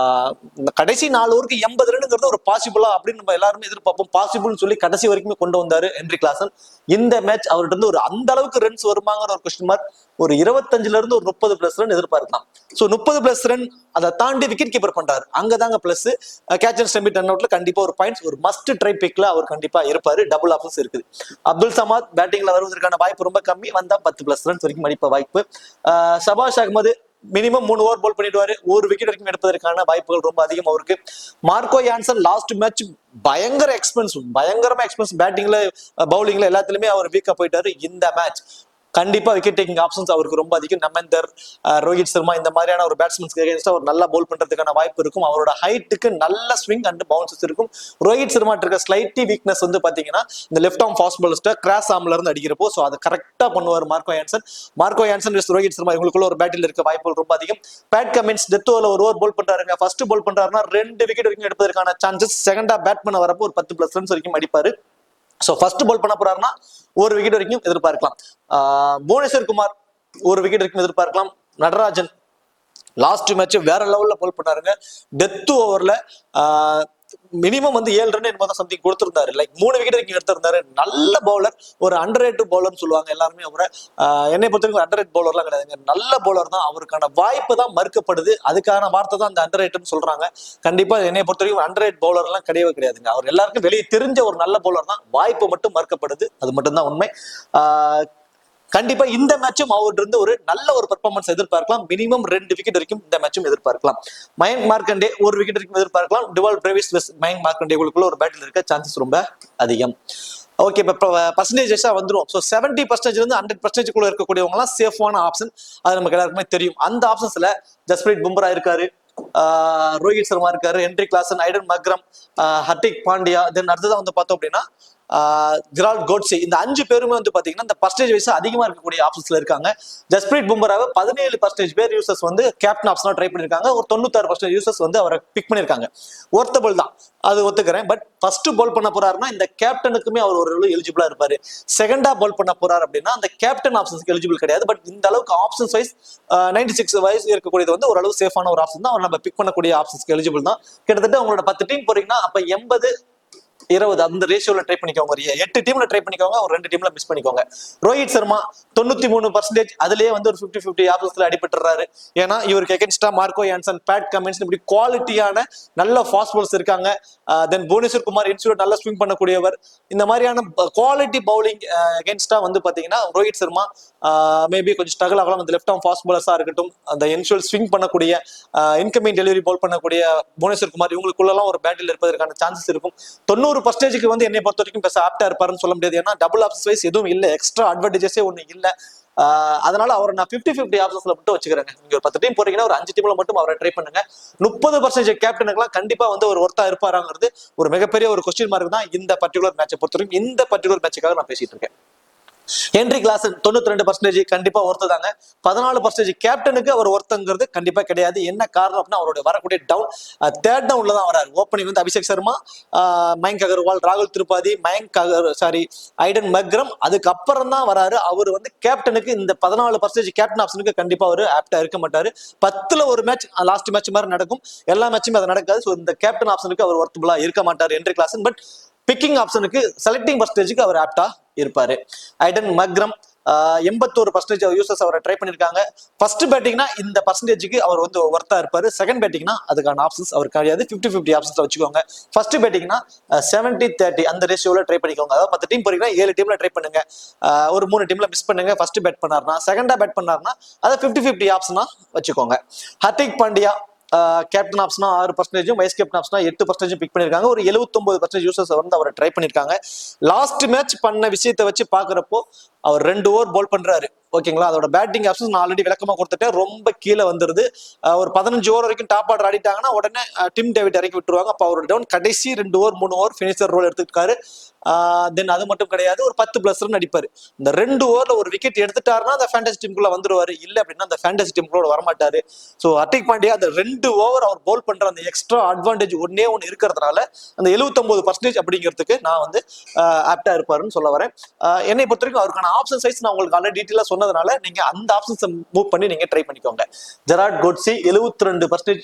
கடைசி 4 ஓவருக்கு 80 ரன்ங்கிறது ஒரு பாசிபிளா அப்படின்னு நம்ம எல்லாருமே எதிர்பார்ப்போம். பாசிபிள்னு சொல்லி கடைசி வரைக்குமே கொண்டு வந்தாரு ஹென்ரிக் கிளாசன். இந்த மேட்ச் அவர்கிட்ட இருந்து ஒரு அந்த அளவுக்கு ரன்ஸ் வருமாங்கிற ஒரு கொஸ்டின் மார்க். ஒரு 25ல இருந்து ஒரு 30+ ரன் எதிர்பார்க்கலாம். ஸோ 30+ ரன் அதை தாண்டி விக்கெட் கீப்பர் பண்றாரு. அங்கதாங்க plus. Catch and stumped run அவுட்ல கண்டிப்பா ஒரு பாயிண்ட்ஸ், ஒரு மஸ்ட் ட்ரை பிக்ல அவர் கண்டிப்பா இருப்பாரு. டபுள் ஆப்ஷன்ஸ் இருக்குது. அப்துல் சமாத் பேட்டிங்ல வருவதற்கான வாய்ப்பு ரொம்ப கம்மி. வந்தா 10+ ரன்ஸ் வரைக்கும் அடிப்ப வாய்ப்பு. சபாஷ் அகமது மினிமம் 3 ஓவர் போல் பண்ணிடுவாரு. ஒரு விக்கெட் வரைக்கும் எடுப்பதற்கான வாய்ப்புகள் ரொம்ப அதிகம் அவருக்கு. மார்க்கோ யான்சன் லாஸ்ட் மேட்ச் பயங்கரமா எக்ஸ்பென்சிவ். பேட்டிங்ல பவுலிங்ல எல்லாத்துலயுமே அவர் வீக்கா போயிட்டாரு. இந்த மேட்ச் கண்டிப்பா விக்கெட் டேக்கிங் ஆப்ஷன்ஸ் அவருக்கு ரொம்ப அதிகம். நமந்தர், ரோஹித் சர்மா இந்த மாதிரியான ஒரு பேட்ஸ்மேன்ஸ்க்கு அகைன்ஸ்டா அவர் நல்லா பவுல் பண்றதுக்கான வாய்ப்பு இருக்கும். அவரோட ஹைட்டுக்கு நல்ல ஸ்விங் அண்ட் பவுன்சஸ் இருக்கும். ரோஹித் சர்மா இருக்க ஸ்லைட்லி வீக்னஸ் வந்து பாத்தீங்கன்னா இந்த லெஃப்ட் ஆர்ம் ஃபாஸ்ட் பாலர்ஸ்ட கிராஸ் ஆர்ம்ல இருந்து அடிக்கிறப்போ ஸோ அதை கரெக்டா பண்ணுவார் Marco Jansen with Rohit Sharma. இவங்களுக்குள்ள ஒரு பேட்டில் இருக்க வாய்ப்புகள் ரொம்ப அதிகம். பேட் கமின்ஸ் டெத் ஓவர்ல ஒரு ஓவர் போல் பண்றாருங்க. ஃபர்ஸ்ட் போல் பண்றாருன்னா 2 விக்கெட் வரைக்கும் எடுப்பதற்கான சான்சஸ். செகண்டா பேட் பண்ண வரப்போ ஒரு 10+ ரன்ஸ் வரைக்கும் அடிப்பாரு. ஸோ ஃபர்ஸ்ட் பால் பண்ண போறாருன்னா ஒரு விக்கெட் வரைக்கும் எதிர்பார்க்கலாம். புவனேஸ்வர் குமார் ஒரு விக்கெட் வரைக்கும் எதிர்பார்க்கலாம். நடராஜன் லாஸ்ட் மேட்ச் வேற லெவல்ல போல் பண்ணாருங்க. டெத் ஓவர்ல மினிமம் வந்து 7 ரன் என்பதான் சம்திங் கொடுத்திருந்தாரு. லைக் 3 விக்கெட் வரைக்கும் எடுத்திருந்தாரு. நல்ல பவுலர், ஒரு அண்டர்ரேட்டட் பவுலர்னு சொல்லுவாங்க எல்லாருமே அவரை. என்னை பொறுத்த வரைக்கும் அண்டர்ரேட் பவுலர்லாம் கிடையாதுங்க. நல்ல பவுலர் தான். அவருக்கான வாய்ப்பு தான் மறுக்கப்படுது. அதுக்கான வார்த்தை தான் அந்த அண்டர்ரேட்னு சொல்றாங்க. கண்டிப்பா என்னை பொறுத்த வரைக்கும் அண்டர்ரேட் பவுலர் எல்லாம் கிடையாதுங்க. அவர் எல்லாருக்கும் வெளியே தெரிஞ்ச ஒரு நல்ல பவுலர் தான். வாய்ப்பு மட்டும் மறுக்கப்படுது. அது மட்டும் தான் உண்மை. கண்டிப்பா இந்த மேட்சும் அவர்கிட்ட இருந்து ஒரு நல்ல ஒரு பெர்ஃபார்மன்ஸ் எதிர்பார்க்கலாம். மினிமம் 2 விக்கெட் வரைக்கும் இந்த மேட்சும் எதிர்பார்க்கலாம். மயங்க் மார்க்கண்டே ஒரு விக்கெட் வரைக்கும் எதிர்பார்க்கலாம். டிவால் பிரேவிஸ் மயங்க் மார்க்கண்டேக்குள்ள ஒரு பேட்டில் இருக்க சான்சஸ் ரொம்ப அதிகம். ஓகே, இப்போ பர்சன்டேஜஸா வந்துடும். ஸோ 70% இருந்து 100% இருக்கக்கூடியவங்க எல்லாம் சேஃபான ஆப்ஷன். அது நமக்கு எல்லாருக்குமே தெரியும். அந்த ஆப்ஷன்ஸ்ல ஜஸ்பிரீத் பும்ரா இருக்காரு, ரோஹித் சர்மா இருக்காரு, Henrik Klaasen, Aiden Makram, Hardik Pandya. தென் அடுத்ததான் வந்து பார்த்தோம் அப்படின்னா ஜெரால்ட் கோட்ஸே, இந்த 5 பேருமே வந்து பாத்தீங்கன்னா இந்த பர்சன்டேஜ் வைஸ் அதிகமா இருக்கக்கூடிய ஆப்ஷன்ஸ்ல இருக்காங்க. ஜஸ்பிரீத் பும்ராவை 17% பேர் யூசர்ஸ் வந்து கேப்டன் ஆப்ஷனா ட்ரை பண்ணிருக்காங்க. ஒரு 96% யூசர்ஸ் வந்து அவரை பிக் பண்ணிருக்காங்க. ஒர்த்தபிள் தான், அது ஒத்துக்கிறேன். பட் ஃபர்ஸ்ட் பால் பண்ண போறாருன்னா இந்த கேப்டனுக்குமே அவர் ஒரு எலிஜிபிளா இருப்பாரு. செகண்டா பால் பண்ண போறாரு அப்படின்னா அந்த கேப்டன் ஆப்ஷன்ஸ்க்கு எலிஜிபிள் கிடையாது. பட் இந்த அளவுக்கு ஆப்ஷன்ஸ் வைஸ் 96 வயசு இருக்கக்கூடியது வந்து ஓரளவு சேஃபான ஒரு ஆப்ஷன் தான். அவர் நம்ம பிக் பண்ணக்கூடிய ஆப்ஷன்ஸ்க்கு எலிஜிபிள் தான். கிட்டத்தட்ட உங்களோட 10 டீம் போறீங்கன்னா அப்ப 80-20 அந்த ரேஷியோல ட்ரை பண்ணிக்கோங்க. ஒரு 8 டீம்ல ட்ரை பண்ணிக்கோங்க, ஒரு 2 டீம்ல மிஸ் பண்ணிக்கோங்க. ரோஹித் சர்மா 93%, அதுலயே வந்து ஒரு 50-50 ஆப்ஷன்ஸ்ல அடிபட்டுறாரு. ஏன்னா இவருக்கு எகென்ஸ்டா மார்க்கோ யான்சன், பேட் கமின்ஸ் இப்படி குவாலிட்டியான நல்ல ஃபாஸ்ட் பால்ஸ் இருக்காங்க. தென் புவனேஸ்வர் குமார் இன்ஸ்டியூட் நல்லா ஸ்விங் பண்ணக்கூடியவர். இந்த மாதிரியான குவாலிட்டி பவுலிங் எகென்ஸ்டா வந்து பாத்தீங்கன்னா ரோஹித் சர்மா மேபி கொஞ்சம் ஸ்ட்ரகிள் ஆகலாம். அந்த லெஃப்ட் ஆர்ம் ஃபாஸ்ட் பாலர்ஸா இருக்கட்டும், அந்த இன்ஷுவல் ஸ்விங் பண்ணக்கூடிய இன்கமிங் டெலிவரி பால் பண்ணக்கூடிய புவனேஸ்வர் குமார், இவங்களுக்குள்ளலாம் ஒரு பேட்டில் இருப்பதற்கான சான்சஸ் இருக்கும். 90% வந்து என்னை பொறுத்த வரைக்கும் பெருசா ஆப்டா இருப்பாருன்னு சொல்ல முடியாது. ஏன்னா டபுள் ஆப்ஷன்ஸ் வைஸ் எதுவும் இல்லை, எக்ஸ்ட்ரா அட்வான்டேஜஸே ஒண்ணு இல்லை. அதனால அவரை நான் 50-50 ஆப்ஷன்ஸ்ல மட்டும் வச்சுக்கிறேங்க. நீங்க ஒரு 10 டீம் போறீங்கன்னா ஒரு 5 டீம்ல மட்டும் அவரை ட்ரை பண்ணுங்க. 30% கேப்டனுக்குலாம் கண்டிப்பா வந்து ஒரு ஒர்த்தா இருப்பாராங்கிறது ஒரு மிகப்பெரிய ஒரு கொஸ்டின் மார்க் தான் இந்த பர்டிகுலர் மேட்சை பொறுத்த வரைக்கும். இந்த பர்டிகுலர் மேட்சுக்காக நான் பேசிட்டு இருக்கேன். ஹென்ரி கிளாசன் 92% கண்டிப்பா ஒருத்ததாங்க. 14% கேப்டனுக்கு அவர் ஒருத்தங்கிறது கண்டிப்பா கிடையாது. என்ன காரணம் அப்படின்னா அவருடைய வரக்கூடிய டவுன், தேர்ட் டவுன்ல தான் வராரு. ஓப்பனிங் வந்து அபிஷேக் சர்மா, மயங்க் அகர்வால், ராகுல் திரிபாதி, ஐடன் மக்ரம், அதுக்கப்புறம் தான் வராரு. அவர் வந்து கேப்டனுக்கு இந்த 14% கேப்டன் ஆப்ஷனுக்கு கண்டிப்பா அவர் ஆப்டா இருக்க மாட்டாரு. 10ல ஒரு மேட்ச், லாஸ்ட் மேட்ச் மாதிரி நடக்கும், எல்லா மேட்சுமே அது நடக்காது. ஸோ இந்த கேப்டன் ஆப்ஷனுக்கு அவர் ஒர்த்தபுளா இருக்க மாட்டார் ஹென்ரி கிளாசன். பட் பிக்கிங் ஆப்ஷனுக்கு, செலக்டிங் பர்சன்டேஜுக்கு அவர் ஆப்டா இருப்பாரு. ஐடன் மக்ரம் 81% யூசர்ஸ் அவரை ட்ரை பண்ணிருக்காங்க. ஃபர்ஸ்ட் பேட்டிங்னா இந்த பர்சன்டேஜுக்கு அவர் வந்து ஒர்த்தா இருப்பாரு. செகண்ட் பேட்டிங்னா அதுக்கான ஆப்ஷன்ஸ் அவர் கிடையாது. 50-50 ஆப்ஷன்ஸ் வச்சுக்கோங்க. ஃபர்ஸ்ட் பேட்டிங்னா 70-30 அந்த ரேஷியோல ட்ரை பண்ணிக்கோங்க. அதாவது 10 டீம் போறீங்கன்னா 7 டீம்ல ட்ரை பண்ணுங்க. ஒரு 3 டீம்ல மிஸ் பண்ணுங்க. ஃபர்ஸ்ட் பேட் பண்ணாருன்னா, செகண்டா பேட் பண்ணாருன்னா அதை 50-50 ஆப்ஷனா வச்சுக்கோங்க. ஹர்திக் பாண்டியா கேப்டன் ஆப்ஷனா 6%, வைஸ் கேப்டன் ஆப்ஷனா 8% பிக் பண்ணிருக்காங்க. ஒரு 79% யூசர்ஸ் வந்து அவரை ட்ரை பண்ணிருக்காங்க. லாஸ்ட் மேட்ச் பண்ண விஷயத்தை வச்சு பாக்குறப்போ அவர் 2 ஓவர் போல் பண்றாரு. ஓகேங்களா, அதோட பேட்டிங் ஆப்ஷன்ஸ் நான் ஆல்ரெடி விளக்கமா கொடுத்துட்டேன். ரொம்ப கீழே வந்துருது. ஒரு 15 ஓவர் வரைக்கும் டாப் ஆர்டர் ஆடிட்டாங்கன்னா உடனே டிம் டேவிட் இறக்கி விட்டுருவாங்க. அப்போ அவர் டவுன் கடைசி 2 ஓவர் 3 ஓவர் ஃபினிஷர் ரோல் எடுத்துக்கிட்டாரு. தென் அது மட்டும் கிடையாது, ஒரு 10+ ரன் அடிப்பாரு. இந்த 2 ஓவர்ல ஒரு விக்கெட் எடுத்துட்டாருன்னா அந்த ஃபேண்டசி டீமுக்குள்ள வந்துருவாரு. இல்ல அப்படின்னா அந்த ஃபேண்டசி டீமுக்குள்ள வரமாட்டாரு. ஸோ ஹர்திக் பாண்டியா அந்த 2 ஓவர் அவர் போல் பண்ற அந்த எக்ஸ்ட்ரா அட்வான்டேஜ் ஒன்னே ஒன்று இருக்கிறதுனால அந்த 79% அப்படிங்கிறதுக்கு நான் வந்து ஆப்டா இருப்பாருன்னு சொல்ல வரேன். என்னை பொறுத்த வரைக்கும் அவருக்கான ஆப்ஷன் சைஸ் நான் உங்களுக்கு ஆல்ரெடி டீட்டெயிலா சொன்னதுனால நீங்க அந்த ஆப்ஷன்ஸ் மூவ் பண்ணி நீங்க ட்ரை பண்ணிக்கோங்க. ஜெரால்ட் கோட்ஸே 72%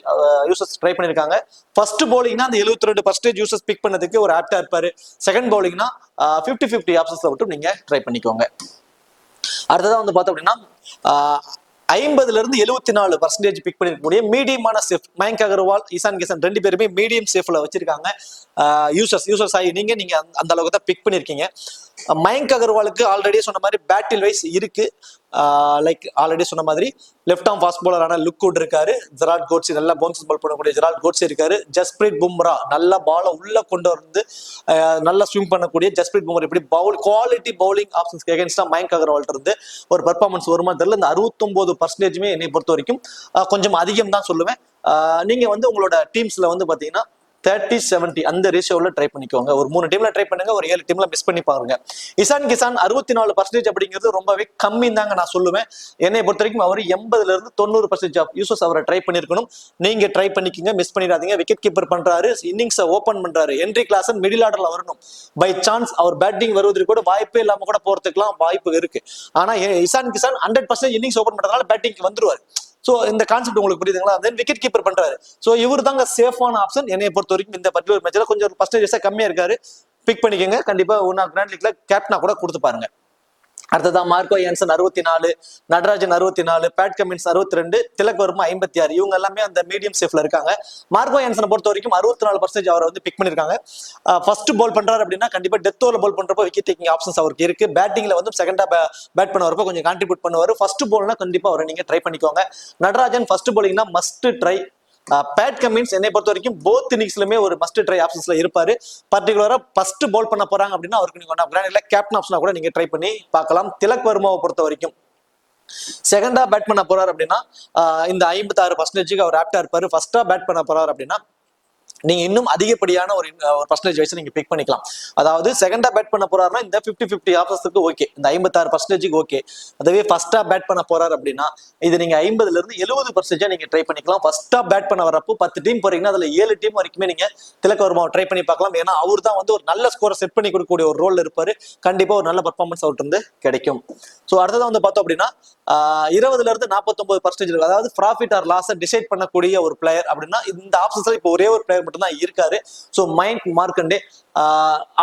யூசர்ஸ் ட்ரை பண்ணிருக்காங்க. ஃபர்ஸ்ட் பவுலிங்னா அந்த 72% யூசர்ஸ் பிக் பண்ணதுக்கு ஒரு ஆப்டா இருப்பாரு. செகண்ட் பவுலிங்னா 50-50 ஆப்ஷன்ஸ்ல மட்டும் நீங்க ட்ரை பண்ணிக்கோங்க. அடுத்ததா வந்து பார்த்தோம் அப்படின்னா 50-74% பிக் பண்ணிருக்கக்கூடிய மீடியமான சேஃப் மயங்க் அகர்வால், இசான் கிஷன் 2 பேருமே மீடியம் சேஃப்ல வச்சிருக்காங்க. யூசர்ஸ் ஆகி நீங்க அந்த அளவுக்கு தான் பிக் பண்ணிருக்கீங்க. மயங்க் அகர்வாலுக்கு ஆல்ரெடி சொன்ன மாதிரி பேட்டில் வைஸ் இருக்கு. லைக் ஆல்ரெடி சொன்ன மாதிரி லெஃப்ட் ஆர்ம் ஃபாஸ்ட் பாலரான லுக்வுட் இருக்காரு. ஜெரால்ட் கோட்ஸே நல்லா பவுன்ஸ் பால் பண்ணக்கூடிய ஜெரால்ட் கோட்ஸே இருக்காரு. ஜஸ்பிரீத் பும்ரா நல்ல பாலை உள்ள கொண்டு வந்து நல்லா ஸ்விம் பண்ணக்கூடிய ஜஸ்பிரீத் பும்ரா, இப்படி குவாலிட்டி பவுலிங் ஆப்ஷன்ஸ்க்கு எகென்ஸ்டா மயங்க் அகர்வால் இருந்து ஒரு பெர்ஃபார்மன்ஸ் வருமா தெரியல. இந்த 69% என்னை பொறுத்த வரைக்கும் கொஞ்சம் அதிகம் தான் சொல்லுவேன். நீங்க வந்து உங்களோட டீம்ஸ்ல வந்து பாத்தீங்கன்னா 30-70 அந்த ரேஷியோல ட்ரை பண்ணிக்கோங்க. ஒரு 3 டீம்ல ட்ரை பண்ணுங்க, ஒரு 7 டீம்ல மிஸ் பண்ணி பாருங்க. இசான் கிஷான் 64% அப்படிங்கிறது ரொம்பவே கம்மி தாங்க நான் சொல்லுவேன். என்னை பொறுத்த வரைக்கும் அவர் 80-90% யூசர்ஸ் அவரை ட்ரை பண்ணிருக்கணும். நீங்க ட்ரை பண்ணிக்கங்க, மிஸ் பண்ணிடாதீங்க. விக்கெட் கீப்பர் பண்றாரு, இன்னிங்ஸை ஓபன் பண்றாரு. ஹென்ரி கிளாசன் மிடில் ஆர்டர்ல வரணும். பை சான்ஸ் அவர் பேட்டிங் வருவதற்கு கூட வாய்ப்பே இல்லாம கூட போறதுக்குலாம் வாய்ப்பு இருக்கு. ஆனா இசான் கிஷான் 100% இன்னிங்ஸ் ஓபன் பண்றதுனால பேட்டிங் வந்துருவாரு. சோ இந்த கான்செப்ட் உங்களுக்கு புரியுதுங்களா? தென் விக்கெட் கீப்பர் பண்றாரு. சோ இவர் தாங்க சேஃபான ஆப்ஷன் என்னைய பொறுத்த வரைக்கும். இந்த பர்டிகுலர் மேட்ச்ல கொஞ்சம் பர்சன்டேஜ் கம்மியா இருக்காரு, பிக் பண்ணிக்கங்க. கண்டிப்பா கிராண்ட் லீக்ல கேப்டனா கூட கொடுத்து பாருங்க. அடுத்ததான் Marco Jansen 64, Natarajan 64, Pat Cummins 62, Tilak Varma 56. இவங்க எல்லாமே அந்த மீடியம் சேஃப்ல இருக்காங்க. மார்க்கோ யான்சனை பொறுத்த வரைக்கும் 64% அவரை வந்து பிக் பண்ணிருக்காங்க. ஃபர்ஸ்ட் பால் பண்றாரு அப்படின்னா கண்டிப்பா டெத் ஓவர்ல பால் பண்றப்போ விக்கெட் டேக்கிங் ஆப்ஷன்ஸ் அவருக்கு இருக்கு. பேட்டிங்ல வந்து செகண்டா பேட் பண்ண வரப்போ கொஞ்சம் கான்ட்ரிபியூட் பண்ணுவாரு. ஃபர்ஸ்ட் பால்னா கண்டிப்பா அவரை நீங்க ட்ரை பண்ணிக்கோங்க. நடராஜன் ஃபர்ஸ்ட் பாலிங்னா மஸ்ட் ட்ரை. பேட் கமின்ஸ் என்னை பொறுத்த வரைக்கும் போத் இன்னிங்ஸ்லுமே ஒரு மஸ்ட் ட்ரை ஆப்ஷன்ஸ்ல இருப்பாரு. பர்டிகுலரா ஃபர்ஸ்ட் பால் பண்ண போறாங்க அப்படின்னா அவருக்கு நீங்க கேப்டன் ஆப்ஷனா கூட நீங்க ட்ரை பண்ணி பார்க்கலாம். திலக் வர்மாவை பொறுத்த வரைக்கும் செகண்டா பேட் பண்ண போறாரு அப்படின்னா இந்த 56%க்கு அவர் ஆப்டா இருப்பாரு. ஃபர்ஸ்டா பேட் பண்ண போறாரு அப்படின்னா நீங்க இன்னும் அதிகப்படியான ஒரு பர்சன்டேஜ் வைஸ் நீங்க பிக் பண்ணிக்கலாம். அதாவது செகண்டா பேட் பண்ண போறாருன்னா இந்த 50-50 ஆஃபர்ஸுக்கு ஓகே, இந்த 56% ஓகே. அதுவே ஃபர்ஸ்டா பேட் பண்ண போறாரு அப்படின்னா இது நீங்க 50ல இருந்து 70% நீங்க ட்ரை பண்ணிக்கலாம். ஃபர்ஸ்டா பேட் பண்ண வரப்போ 10 டீம் போறீங்கன்னா அதுல 7 டீம் வரைக்குமே நீங்க திலக் வர்மாவை ட்ரை பண்ணி பார்க்கலாம். ஏன்னா அவர் தான் வந்து ஒரு நல்ல ஸ்கோரை செட் பண்ணி கொடுக்கக்கூடிய ஒரு ரோல் இருப்பாரு. கண்டிப்பா ஒரு நல்ல பர்ஃபார்மன்ஸ் அவர்கிட்ட இருந்து கிடைக்கும். ஸோ அடுத்ததான் வந்து பார்த்தோம் அப்படின்னா 20ல இருந்து 49% இருக்கு. அதாவது ப்ராஃபிட் ஆர் லாஸை டிசைட் பண்ணக்கூடிய ஒரு பிளேயர் அப்படின்னா இந்த ஆப்ஷன்ஸ்ல இப்போ ஒரே ஒரு பிளேயர் மட்டும் தான் இருக்காரு. ஸோ மயங்க் மார்க்கண்டே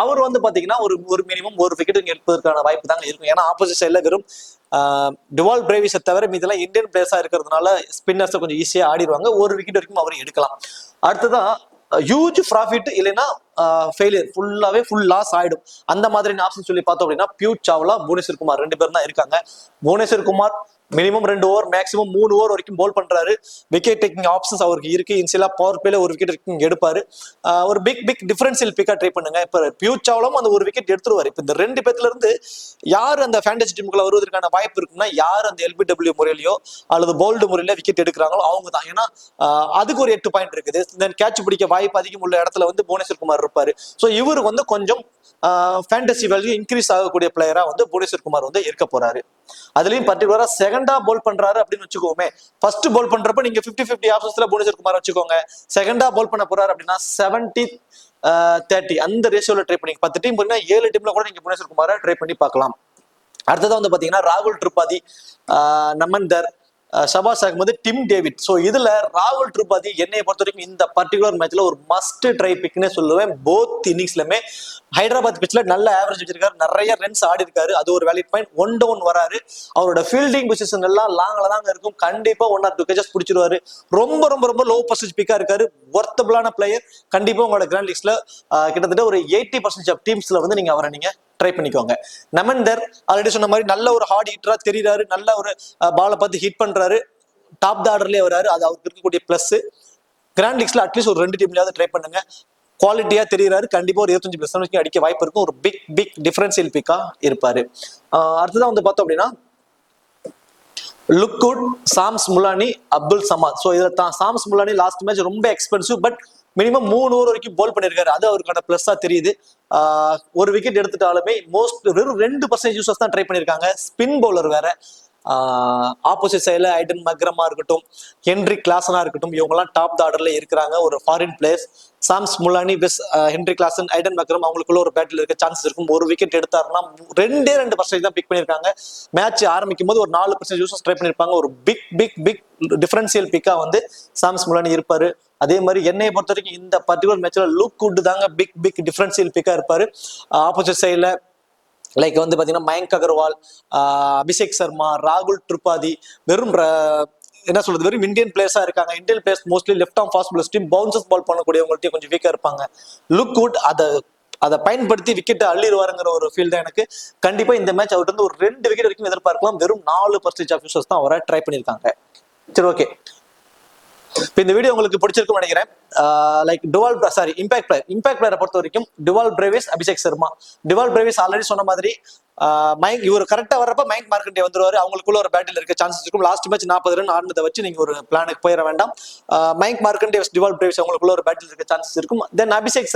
அவர் வந்து பாத்தீங்கன்னா ஒரு மினிமம் ஒரு விக்கெட் எடுப்பதற்கான வாய்ப்பு தாங்க இருக்கும். ஏன்னா ஆப்போசிட் சைட்ல வெறும் டுவால் பிரேவிஸை தவிர மீதெல்லாம் இந்தியன் பிளேயர்ஸா இருக்கிறதுனால ஸ்பின்னர்ஸை கொஞ்சம் ஈஸியா ஆடிடுவாங்க. ஒரு விக்கெட் வரைக்கும் அவர் எடுக்கலாம். அடுத்ததான் ஹியூஜ் ப்ராஃபிட் இல்லைன்னா ஃபெயிலியர் ஃபுல்லாவே ஃபுல் லாஸ் ஆயிடும். அந்த மாதிரி ஆப்ஷன் சொல்லி பார்த்தோம் அப்படின்னா பியூட் சாவ்லா, புவனேஸ்வர் குமார் 2 பேரும் தான் இருக்காங்க. Bhuvneshwar Kumar minimum 2 over maximum 3 over வரைக்கும் போல் பண்றாரு. விக்கெட் டேக்கிங் ஆப்ஷன்ஸ் அவருக்கு இருக்கு. இன்சியலா பவர் பிளேல ஒரு விக்கெட் எடுப்பாரு. ஒரு பிக் டிஃபரன்சியல் பிக்கா ட்ரை பண்ணுங்க. இப்ப பியூட் சாவ்லாவும் அந்த ஒரு விக்கெட் எடுத்துருவாரு. இப்ப இந்த 2 பேர்ல இருந்து யார் அந்த ஃபேண்டசி டீமுக்குள்ள வருவதற்கான வாய்ப்பு இருக்குன்னா யார் அந்த LBW முறையிலயோ அல்லது போல்டு முறையில விக்கெட் எடுக்கிறாங்களோ அவங்க தான். ஏன்னா அதுக்கு ஒரு 8 பாயிண்ட் இருக்குது. தென் கேட்ச் பிடிக்க வாய்ப்பு அதிகம் உள்ள இடத்துல வந்து புவனேஸ்வர் குமார் இருப்பாரு. ஸோ இவர் வந்து கொஞ்சம் ஃபேண்டசி வேல்யூ இன்க்ரீஸ் ஆகக்கூடிய பிளேயரா வந்து புவனேஸ்வர் குமார் வந்து இருக்க போறாரு. அதுலயும் பர்டிகுலரா செகண்டா போல் பண்றாரு அப்படின்னு வச்சுக்கோமே. ஃபர்ஸ்ட் போல் பண்றப்ப நீங்க 50-50 ஆப்ஷன்ஸ்ல புவனேஸ்வர் குமார் வச்சுக்கோங்க. செகண்டா போல் பண்ண போறாரு அப்படின்னா 70-30 அந்த ரேஷியோல ட்ரை பண்ணி 10 டீம் போறீங்கன்னா 7 டீம்ல கூட நீங்க புவனேஸ்வர் குமாரை ட்ரை பண்ணி பார்க்கலாம். அடுத்ததான் வந்து பாத்தீங்கன்னா ராகுல் Tripathi, Naman Dhir, Shahbaz Ahmed, Tim David. So இதுல ராகுல் திரிபாதி என்னைய பொறுத்த வரைக்கும் இந்த பர்டிகுலர் மேட்ச்ல ஒரு மஸ்ட் ட்ரை பிக்னே சொல்லுவேன். போத் இன்னிங்ஸ்லுமே ஹைதராபாத் பிச்ல நல்ல ஆவரேஜ் வச்சிருக்காரு, நிறைய ரன்ஸ் ஆடி இருக்காரு. அது ஒரு வேலிட் பாயிண்ட். 1 டவுன் வராரு. அவரோட ஃபீல்டிங் பொசிஷன் எல்லாம் லாங்ல தாங்க இருக்கும். கண்டிப்பா 1 or 2 கேச்சஸ் பிடிச்சிருவாரு. ரொம்ப ரொம்ப ரொம்ப லோ பர்சன்டேஜ் பிக்கா இருக்காரு. ஒர்த்தபிளான பிளேயர். கண்டிப்பா உங்களோட கிராண்ட் லிஸ்ட்ல கிட்டத்தட்ட ஒரு 80% ஆஃப் டீம்ஸ்ல வந்து நீங்க அவரை நீங்க ட்ரை பண்ணிக்கோங்க. நமன்தர் ஆல்ரெடி சொன்ன மாதிரி நல்ல ஒரு ஹார்ட் ஹிட்டரா தெரியுறாரு. நல்ல ஒரு பாலை பார்த்து ஹிட் பண்றாரு. டாப் த ஆர்டர்லயே வராரு. அது அவருக்கு இருக்கக்கூடிய பிளஸ். கிராண்ட் லீக்ஸ்ல அட்லீஸ்ட் ஒரு 2 டீம்லயாவது ட்ரை பண்ணுங்க. குவாலிட்டியா தெரியுறாரு. கண்டிப்பா ஒரு 25% அடிக்க வாய்ப்பு இருக்கும். ஒரு பிக் டிஃபரன்சியல் பிக்கா இருப்பாரு. அடுத்ததான் வந்து பார்த்தோம் அப்படின்னா லுக்குட், சாம்ஸ் முலானி, அப்துல் சமாத். ஸோ இதுல தான் சாம்ஸ் முலானி லாஸ்ட் மேட்ச் ரொம்ப எக்ஸ்பென்சிவ். பட் மினிமம் 3 ஓவர் வரைக்கும் போல் பண்ணிருக்காரு. அது அவருக்கான பிளஸ்ஸா தெரியுது. ஒரு விக்கெட் எடுத்துட்டாலுமே வெறும் 2% யூசர்ஸ் தான் ட்ரை பண்ணிருக்காங்க. ஸ்பின் பவுலர் வேற. ஆப்போசிட் சைட்ல ஐடன் மக்ரமா இருக்கட்டும், ஹென்ரி கிளாசனா இருக்கட்டும், இவங்க எல்லாம் டாப் த ஆர்டர்ல இருக்கிறாங்க. ஒரு foreign players. Shams Mulani Heinrich Klaasen, Aiden Markram அவங்களுக்குள்ள ஒரு பேட்டில் இருக்க சான்சஸ் இருக்கும். ஒரு விக்கெட் எடுத்தாருன்னா 2% தான் பிக் பண்ணிருக்காங்க. மேட்ச் ஆரம்பிக்கும் போது ஒரு 4% யூசர்ஸ் ட்ரை பண்ணிருப்பாங்க. ஒரு பிக் டிஃபரன்சியல் பிக்கா வந்து சாம்ஸ் முலானி இருப்பாரு. அதே மாதிரி என்னைய பொறுத்த வரைக்கும் இந்த பர்டிகுலர் மேட்ச்ல லுக்குட் தாங்க பிக் டிஃபரன்சியல் பிக்கா இருப்பாரு. ஆப்போசிட் சைட்ல லைக் வந்து பாத்தீங்கன்னா மயங்க் அகர்வால், அபிஷேக் சர்மா, ராகுல் திரிபாதி வெறும் என்ன சொல்றது வெறும் இந்தியன் பிளேயர்ஸா இருக்காங்க. Indian players mostly left arm fast bowlers team bounces bowl பண்ணக்கூடியவங்கள்ட்டையும் கொஞ்சம் வீக்கா இருப்பாங்க. லுக்குட் அதை பயன்படுத்தி விக்கெட் அள்ளிடுவாருங்கிற ஒரு ஃபீல் தான் எனக்கு. கண்டிப்பா இந்த மேட்ச் அவர்கிட்ட இருந்து ஒரு 2 விக்கெட் வரைக்கும் எதிர்பார்க்கலாம். வெறும் 4% ஆஃப் யூசர்ஸ் தான் அவரை ட்ரை பண்ணியிருக்காங்க. சரி, ஓகே. இப்போ இந்த வீடியோ உங்களுக்கு பிடிச்சிருக்கும்னு நினைக்கிறேன். லைக் இம்பாக்ட் பிளேயரை பொறுத்த வரைக்கும் Dewald Brevis, Abhishek Sharma. Dewald Brevis already சொன்ன மாதிரி மயங்க் இவர் கரெக்டா வர்றப்ப மயங்க் மார்க்கண்டே வந்துருவாரு. அவங்களுக்குள்ள ஒரு பேட்டில் இருக்க சான்சஸ் இருக்கும். லாஸ்ட் மேட்ச் 40 ரன் ஆடினதை வச்சு நீங்க ஒரு பிளானுக்கு போயிட வேண்டாம். மயங்க் மார்க்கண்டே, டுவால் பிரேவிஸ் அவங்களுக்குள்ள ஒரு பேட்டில் இருக்க சான்சஸ் இருக்கும். தென் அபிஷேக்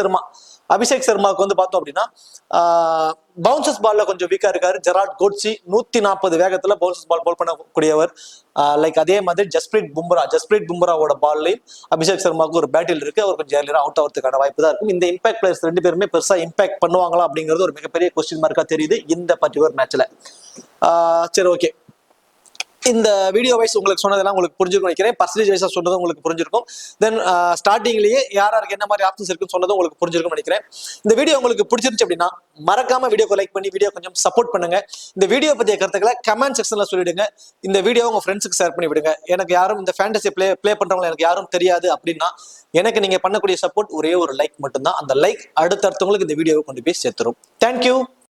சர்மாவுக்கு வந்து பார்த்தோம் அப்படின்னா பவுன்சஸ் பால்ல கொஞ்சம் வீக்கா இருக்காரு. ஜெராட் கோட்ஸி 140 வேகத்துல பவுன்சஸ் பால் போல் பண்ணக்கூடியவர். லைக் அதே மாதிரி ஜஸ்பிரீத் பும்ராவோட பால்லையும் அபிஷேக் சர்மாவுக்கு ஒரு பேட்டில் இருக்கு. அவர் கொஞ்சம் ஏர்லியரா அவுட் ஆகிறதுக்கான வாய்ப்பு தான் இருக்கும். இந்த இம்பாக்ட் பிளேயர்ஸ் 2 பேருமே பெருசா இம்பாக்ட் பண்ணுவாங்களா அப்படிங்கிறது ஒரு மிகப்பெரிய கொஸ்டின் மார்க்கா தெரியுது இந்த பர்டிகுலர் மேட்ச்ல. சரி, ஓகே. இந்த வீடியோ வைஸ் உங்களுக்கு சொன்னதெல்லாம் உங்களுக்கு புரிஞ்சிருக்கும் நினைக்கிறேன். பர்சன்டேஜ் வைஸா சொன்னதும் உங்களுக்கு புரிஞ்சிருக்கும். தென் ஸ்டார்டிங்லயே யாருக்கு என்ன மாதிரி ஆப்ஷன்ஸ் இருக்குன்னு சொன்னதும் உங்களுக்கு புரிஞ்சிருக்கும் நினைக்கிறேன். இந்த வீடியோ உங்களுக்கு பிடிச்சிருந்துச்சு அப்படின்னா மறக்காம வீடியோக்கு லைக் பண்ணி வீடியோ கொஞ்சம் சப்போர்ட் பண்ணுங்க. இந்த வீடியோ பத்திய கருத்துக்களை கமெண்ட் செக்ஷன்ல சொல்லிடுங்க. இந்த வீடியோ உங்க ஃப்ரெண்ட்ஸுக்கு ஷேர் பண்ணி விடுங்க. எனக்கு யாரும் இந்த ஃபேண்டசி ப்ளே பண்றவங்க எனக்கு யாரும் தெரியாது அப்படின்னா எனக்கு நீங்க பண்ணக்கூடிய சப்போர்ட் ஒரே ஒரு லைக் மட்டும்தான். அந்த லைக் அடுத்தடுத்தவங்களுக்கு இந்த வீடியோவை கொண்டு போய் சேர்த்துரும். தேங்க்யூ.